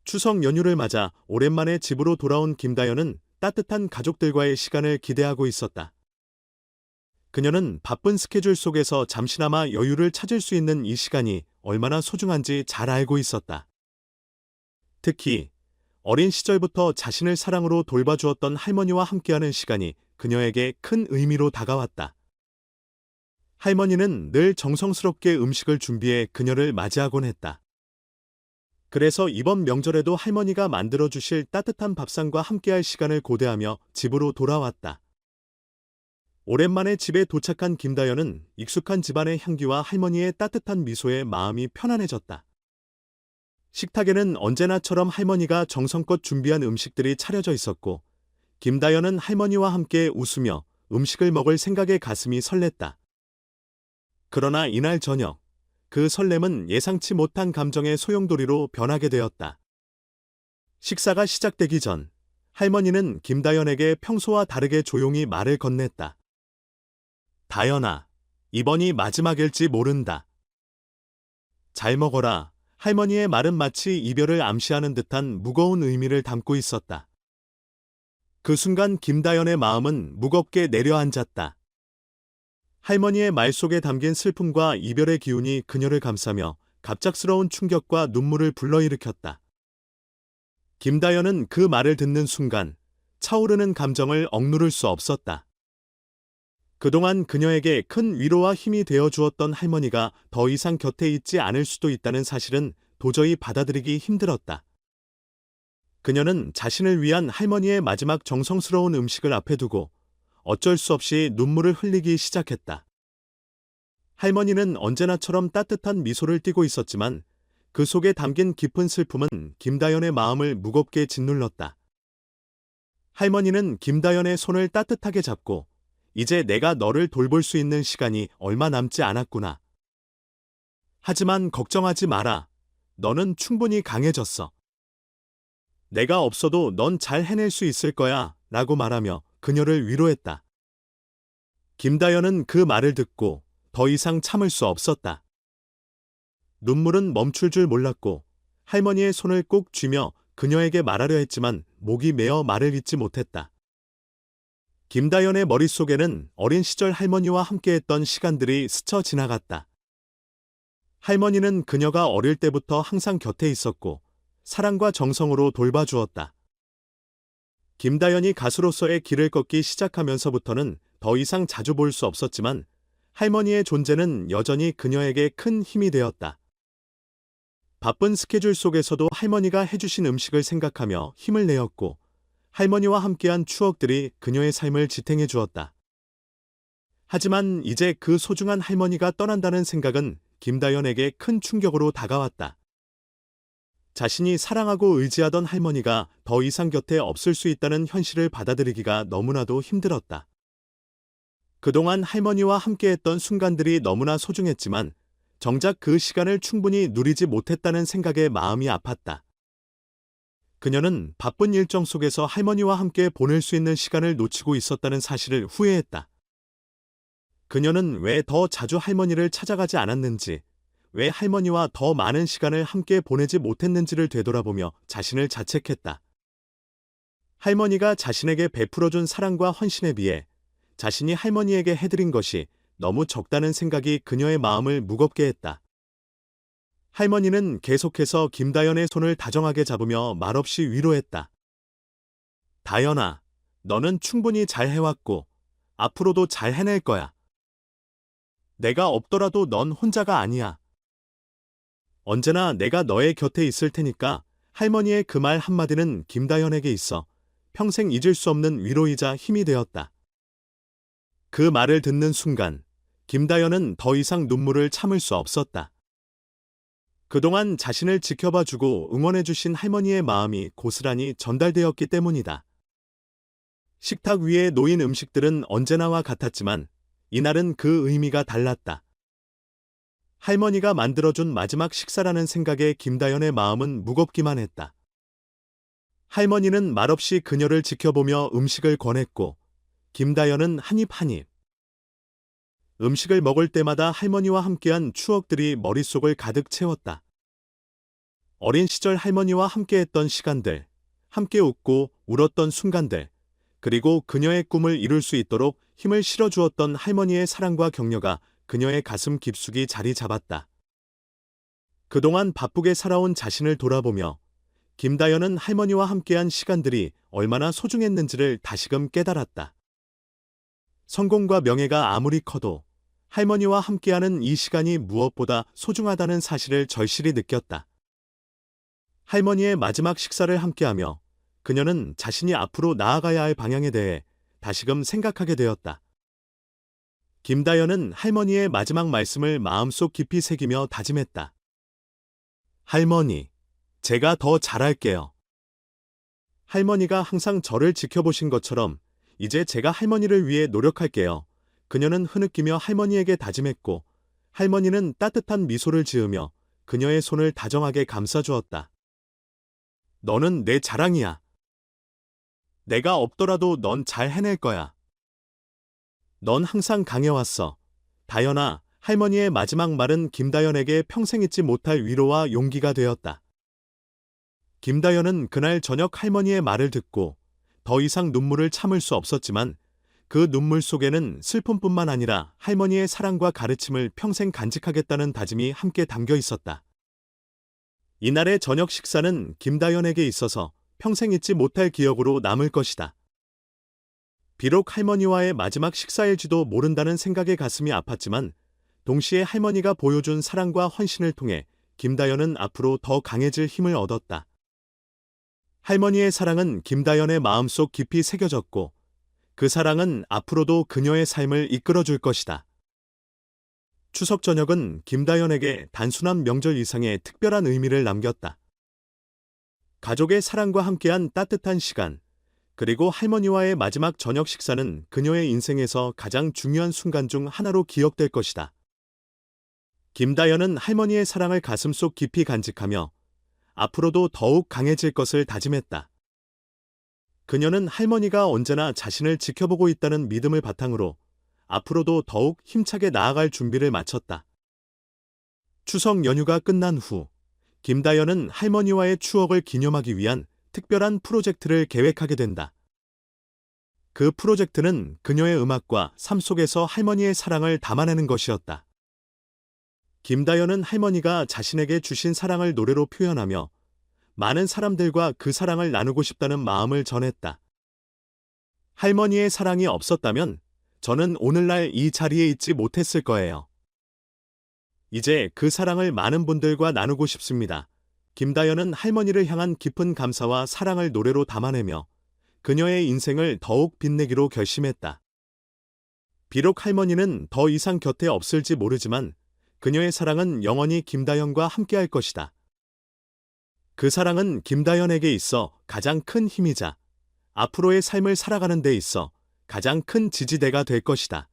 추석 연휴를 맞아 오랜만에 집으로 돌아온 김다연은 따뜻한 가족들과의 시간을 기대하고 있었다. 그녀는 바쁜 스케줄 속에서 잠시나마 여유를 찾을 수 있는 이 시간이 얼마나 소중한지 잘 알고 있었다. 특히 어린 시절부터 자신을 사랑으로 돌봐주었던 할머니와 함께하는 시간이 그녀에게 큰 의미로 다가왔다. 할머니는 늘 정성스럽게 음식을 준비해 그녀를 맞이하곤 했다. 그래서 이번 명절에도 할머니가 만들어주실 따뜻한 밥상과 함께할 시간을 고대하며 집으로 돌아왔다. 오랜만에 집에 도착한 김다연은 익숙한 집안의 향기와 할머니의 따뜻한 미소에 마음이 편안해졌다. 식탁에는 언제나처럼 할머니가 정성껏 준비한 음식들이 차려져 있었고, 김다연은 할머니와 함께 웃으며 음식을 먹을 생각에 가슴이 설렜다. 그러나 이날 저녁, 그 설렘은 예상치 못한 감정의 소용돌이로 변하게 되었다. 식사가 시작되기 전, 할머니는 김다연에게 평소와 다르게 조용히 말을 건넸다. 다연아, 이번이 마지막일지 모른다. 잘 먹어라. 할머니의 말은 마치 이별을 암시하는 듯한 무거운 의미를 담고 있었다. 그 순간 김다연의 마음은 무겁게 내려앉았다. 할머니의 말 속에 담긴 슬픔과 이별의 기운이 그녀를 감싸며 갑작스러운 충격과 눈물을 불러일으켰다. 김다연은 그 말을 듣는 순간 차오르는 감정을 억누를 수 없었다. 그동안 그녀에게 큰 위로와 힘이 되어 주었던 할머니가 더 이상 곁에 있지 않을 수도 있다는 사실은 도저히 받아들이기 힘들었다. 그녀는 자신을 위한 할머니의 마지막 정성스러운 음식을 앞에 두고 어쩔 수 없이 눈물을 흘리기 시작했다. 할머니는 언제나처럼 따뜻한 미소를 띠고 있었지만 그 속에 담긴 깊은 슬픔은 김다연의 마음을 무겁게 짓눌렀다. 할머니는 김다연의 손을 따뜻하게 잡고 이제 내가 너를 돌볼 수 있는 시간이 얼마 남지 않았구나. 하지만 걱정하지 마라. 너는 충분히 강해졌어. 내가 없어도 넌 잘 해낼 수 있을 거야. 라고 말하며 그녀를 위로했다. 김다연은 그 말을 듣고 더 이상 참을 수 없었다. 눈물은 멈출 줄 몰랐고 할머니의 손을 꼭 쥐며 그녀에게 말하려 했지만 목이 메어 말을 잇지 못했다. 김다연의 머릿속에는 어린 시절 할머니와 함께했던 시간들이 스쳐 지나갔다. 할머니는 그녀가 어릴 때부터 항상 곁에 있었고 사랑과 정성으로 돌봐주었다. 김다연이 가수로서의 길을 걷기 시작하면서부터는 더 이상 자주 볼 수 없었지만 할머니의 존재는 여전히 그녀에게 큰 힘이 되었다. 바쁜 스케줄 속에서도 할머니가 해주신 음식을 생각하며 힘을 내었고 할머니와 함께한 추억들이 그녀의 삶을 지탱해 주었다. 하지만 이제 그 소중한 할머니가 떠난다는 생각은 김다연에게 큰 충격으로 다가왔다. 자신이 사랑하고 의지하던 할머니가 더 이상 곁에 없을 수 있다는 현실을 받아들이기가 너무나도 힘들었다. 그동안 할머니와 함께했던 순간들이 너무나 소중했지만 정작 그 시간을 충분히 누리지 못했다는 생각에 마음이 아팠다. 그녀는 바쁜 일정 속에서 할머니와 함께 보낼 수 있는 시간을 놓치고 있었다는 사실을 후회했다. 그녀는 왜 더 자주 할머니를 찾아가지 않았는지, 왜 할머니와 더 많은 시간을 함께 보내지 못했는지를 되돌아보며 자신을 자책했다. 할머니가 자신에게 베풀어준 사랑과 헌신에 비해 자신이 할머니에게 해드린 것이 너무 적다는 생각이 그녀의 마음을 무겁게 했다. 할머니는 계속해서 김다연의 손을 다정하게 잡으며 말없이 위로했다. 다연아, 너는 충분히 잘 해왔고 앞으로도 잘 해낼 거야. 내가 없더라도 넌 혼자가 아니야. 언제나 내가 너의 곁에 있을 테니까. 할머니의 그 말 한마디는 김다연에게 있어 평생 잊을 수 없는 위로이자 힘이 되었다. 그 말을 듣는 순간 김다연은 더 이상 눈물을 참을 수 없었다. 그동안 자신을 지켜봐주고 응원해주신 할머니의 마음이 고스란히 전달되었기 때문이다. 식탁 위에 놓인 음식들은 언제나와 같았지만 이날은 그 의미가 달랐다. 할머니가 만들어준 마지막 식사라는 생각에 김다연의 마음은 무겁기만 했다. 할머니는 말없이 그녀를 지켜보며 음식을 권했고 김다연은 한 입 한 입. 음식을 먹을 때마다 할머니와 함께한 추억들이 머릿속을 가득 채웠다. 어린 시절 할머니와 함께했던 시간들, 함께 웃고 울었던 순간들, 그리고 그녀의 꿈을 이룰 수 있도록 힘을 실어주었던 할머니의 사랑과 격려가 그녀의 가슴 깊숙이 자리 잡았다. 그동안 바쁘게 살아온 자신을 돌아보며 김다연은 할머니와 함께한 시간들이 얼마나 소중했는지를 다시금 깨달았다. 성공과 명예가 아무리 커도 할머니와 함께하는 이 시간이 무엇보다 소중하다는 사실을 절실히 느꼈다. 할머니의 마지막 식사를 함께하며 그녀는 자신이 앞으로 나아가야 할 방향에 대해 다시금 생각하게 되었다. 김다연은 할머니의 마지막 말씀을 마음속 깊이 새기며 다짐했다. 할머니, 제가 더 잘할게요. 할머니가 항상 저를 지켜보신 것처럼 이제 제가 할머니를 위해 노력할게요. 그녀는 흐느끼며 할머니에게 다짐했고 할머니는 따뜻한 미소를 지으며 그녀의 손을 다정하게 감싸주었다. 너는 내 자랑이야. 내가 없더라도 넌 잘 해낼 거야. 넌 항상 강해왔어. 다연아, 할머니의 마지막 말은 김다연에게 평생 잊지 못할 위로와 용기가 되었다. 김다연은 그날 저녁 할머니의 말을 듣고 더 이상 눈물을 참을 수 없었지만 그 눈물 속에는 슬픔뿐만 아니라 할머니의 사랑과 가르침을 평생 간직하겠다는 다짐이 함께 담겨 있었다. 이날의 저녁 식사는 김다연에게 있어서 평생 잊지 못할 기억으로 남을 것이다. 비록 할머니와의 마지막 식사일지도 모른다는 생각에 가슴이 아팠지만 동시에 할머니가 보여준 사랑과 헌신을 통해 김다연은 앞으로 더 강해질 힘을 얻었다. 할머니의 사랑은 김다연의 마음속 깊이 새겨졌고 그 사랑은 앞으로도 그녀의 삶을 이끌어줄 것이다. 추석 저녁은 김다연에게 단순한 명절 이상의 특별한 의미를 남겼다. 가족의 사랑과 함께한 따뜻한 시간, 그리고 할머니와의 마지막 저녁 식사는 그녀의 인생에서 가장 중요한 순간 중 하나로 기억될 것이다. 김다연은 할머니의 사랑을 가슴속 깊이 간직하며 앞으로도 더욱 강해질 것을 다짐했다. 그녀는 할머니가 언제나 자신을 지켜보고 있다는 믿음을 바탕으로 앞으로도 더욱 힘차게 나아갈 준비를 마쳤다. 추석 연휴가 끝난 후 김다연은 할머니와의 추억을 기념하기 위한 특별한 프로젝트를 계획하게 된다. 그 프로젝트는 그녀의 음악과 삶 속에서 할머니의 사랑을 담아내는 것이었다. 김다연은 할머니가 자신에게 주신 사랑을 노래로 표현하며 많은 사람들과 그 사랑을 나누고 싶다는 마음을 전했다. 할머니의 사랑이 없었다면 저는 오늘날 이 자리에 있지 못했을 거예요. 이제 그 사랑을 많은 분들과 나누고 싶습니다. 김다연은 할머니를 향한 깊은 감사와 사랑을 노래로 담아내며 그녀의 인생을 더욱 빛내기로 결심했다. 비록 할머니는 더 이상 곁에 없을지 모르지만 그녀의 사랑은 영원히 김다연과 함께할 것이다. 그 사랑은 김다연에게 있어 가장 큰 힘이자 앞으로의 삶을 살아가는 데 있어 가장 큰 지지대가 될 것이다.